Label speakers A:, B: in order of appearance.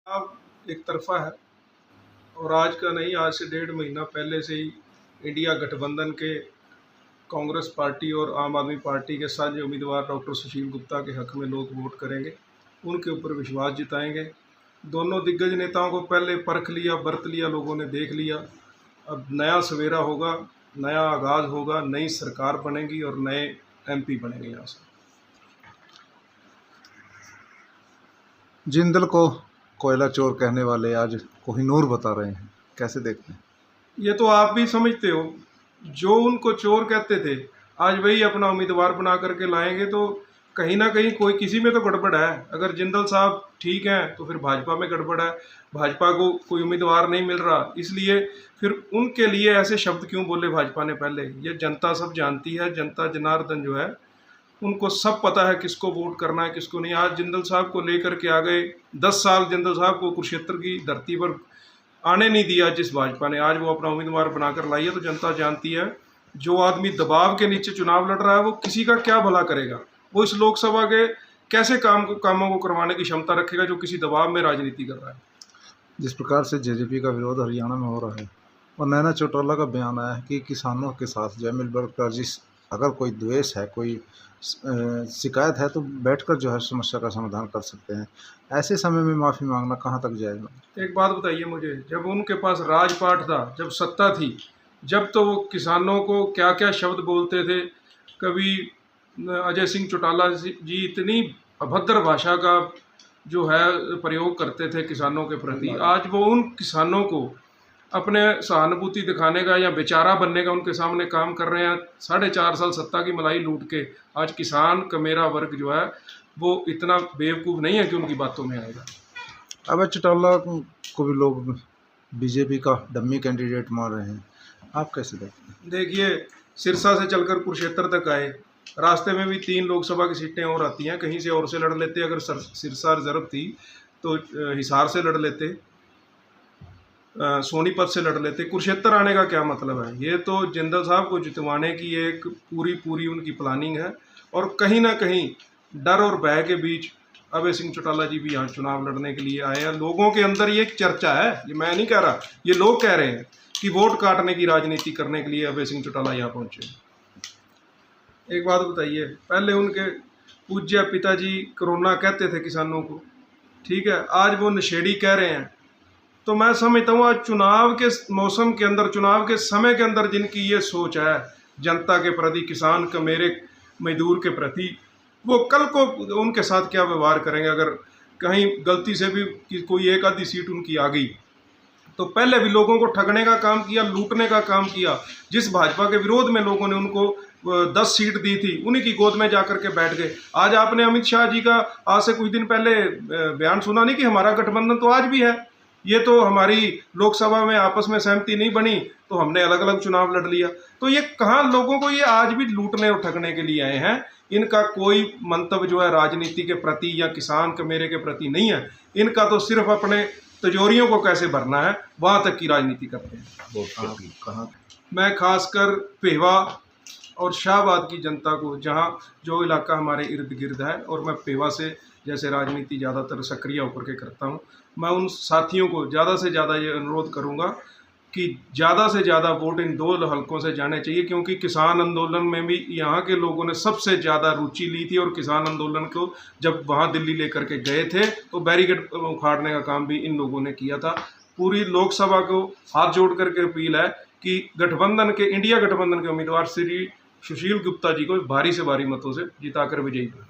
A: अब एक तरफा है और आज का नहीं, आज से 1.5 महीना पहले से ही इंडिया गठबंधन के कांग्रेस पार्टी और आम आदमी पार्टी के साझे उम्मीदवार डॉक्टर सुशील गुप्ता के हक में लोग वोट करेंगे, उनके ऊपर विश्वास जताएंगे। दोनों दिग्गज नेताओं को पहले परख लिया, बरत लिया, लोगों ने देख लिया। अब नया सवेरा होगा, नया आगाज़ होगा, नई सरकार बनेगी और नए एमपी बनेंगे। यहाँ से
B: जिंदल को कोयला चोर कहने वाले आज कोहिनूर बता रहे हैं, कैसे देखते हैं?
A: ये तो आप भी समझते हो, जो उनको चोर कहते थे आज वही अपना उम्मीदवार बना करके लाएंगे, तो कहीं ना कहीं कोई किसी में तो गड़बड़ है। अगर जिंदल साहब ठीक हैं तो फिर भाजपा में गड़बड़ है, भाजपा को कोई उम्मीदवार नहीं मिल रहा, इसलिए फिर उनके लिए ऐसे शब्द क्यों बोले भाजपा ने? पहले ये जनता सब जानती है, जनता जनार्दन जो है उनको सब पता है किसको वोट करना है किसको नहीं। आज जिंदल साहब को लेकर के आ गए, 10 साल जिंदल साहब को कुरुक्षेत्र की धरती पर आने नहीं दिया जिस भाजपा ने, आज वो अपना उम्मीदवार बनाकर लाई है। तो जनता जानती है जो आदमी दबाव के नीचे चुनाव लड़ रहा है वो किसी का क्या भला करेगा, वो इस लोकसभा के कैसे कामों को करवाने की क्षमता रखेगा जो किसी दबाव में राजनीति कर रहा है।
B: जिस प्रकार से जेजेपी का विरोध हरियाणा में हो रहा है और नैना चौटाला का बयान आया है कि किसानों के साथ जय मिलकर का जिस अगर कोई द्वेष है, कोई शिकायत है तो बैठकर जो है समस्या का समाधान कर सकते हैं, ऐसे समय में माफ़ी मांगना कहाँ तक जाएगा?
A: एक बात बताइए मुझे, जब उनके पास राजपाट था, जब सत्ता थी, जब तो वो किसानों को क्या क्या शब्द बोलते थे। कभी अजय सिंह चौटाला जी इतनी अभद्र भाषा का जो है प्रयोग करते थे किसानों के प्रति, आज वो उन किसानों को अपने सहानुभूति दिखाने का या बेचारा बनने का उनके सामने काम कर रहे हैं। 4.5 साल सत्ता की मलाई लूट के आज किसान का मेरा वर्ग जो है वो इतना बेवकूफ़ नहीं है कि उनकी बातों में आएगा।
B: अब चौटाला को भी लोग बीजेपी का डम्मी कैंडिडेट मान रहे हैं, आप कैसे देखते हैं?
A: देखिए, सिरसा से चलकर कुरुक्षेत्र तक आए, रास्ते में भी 3 लोकसभा की सीटें और आती हैं, कहीं से और से लड़ लेते। अगर सिरसा रिजर्व थी तो हिसार से लड़ लेते, सोनीपत से लड़ लेते। कुरुक्षेत्र आने का क्या मतलब है? ये तो जिंदल साहब को जितवाने की एक पूरी उनकी प्लानिंग है और कहीं ना कहीं डर और भय के बीच अभय सिंह चौटाला जी भी यहाँ चुनाव लड़ने के लिए आए हैं। लोगों के अंदर ये एक चर्चा है, ये मैं नहीं कह रहा, ये लोग कह रहे हैं कि वोट काटने की राजनीति करने के लिए अभय सिंह चौटाला यहाँ पहुँचे। एक बात बताइए, पहले उनके पूज्य पिताजी कोरोना कहते थे किसानों को, ठीक है, आज वो नशेड़ी कह रहे हैं। तो मैं समझता हूँ आज चुनाव के मौसम के अंदर, चुनाव के समय के अंदर जिनकी ये सोच है जनता के प्रति, किसान का, मेरे मजदूर के प्रति, वो कल को उनके साथ क्या व्यवहार करेंगे। अगर कहीं गलती से भी कोई एक आधी सीट उनकी आ गई तो पहले भी लोगों को ठगने का काम किया, लूटने का काम किया। जिस भाजपा के विरोध में लोगों ने उनको 10 सीट दी थी, उन्हीं की गोद में जाकर के बैठ गए। आज आपने अमित शाह जी का आज से कुछ दिन पहले बयान सुना नहीं कि हमारा गठबंधन तो आज भी है, ये तो हमारी लोकसभा में आपस में सहमति नहीं बनी तो हमने अलग अलग चुनाव लड़ लिया। तो ये कहाँ लोगों को, ये आज भी लूटने और ठगने के लिए आए हैं। इनका कोई मंतव्य जो है राजनीति के प्रति या किसान के मेरे के प्रति नहीं है, इनका तो सिर्फ अपने तिजोरियों को कैसे भरना है वहाँ तक की राजनीति करते हैं। मैं खासकर पेहवा और शाहबाद की जनता को, जहाँ जो इलाका हमारे इर्द गिर्द है, और मैं पेहवा से जैसे राजनीति ज़्यादातर सक्रिय होकर के करता हूँ, मैं उन साथियों को ज़्यादा से ज़्यादा ये अनुरोध करूँगा कि ज़्यादा से ज़्यादा वोट इन 2 हलकों से जाने चाहिए, क्योंकि किसान आंदोलन में भी यहाँ के लोगों ने सबसे ज़्यादा रुचि ली थी और किसान आंदोलन को जब वहाँ दिल्ली लेकर के गए थे तो बैरिकेड उखाड़ने का काम भी इन लोगों ने किया था। पूरी लोकसभा को हाथ जोड़ करके अपील है कि गठबंधन के, इंडिया गठबंधन के उम्मीदवार श्री सुशील गुप्ता जी को भारी से भारी मतों से जिताकर विजयी करें।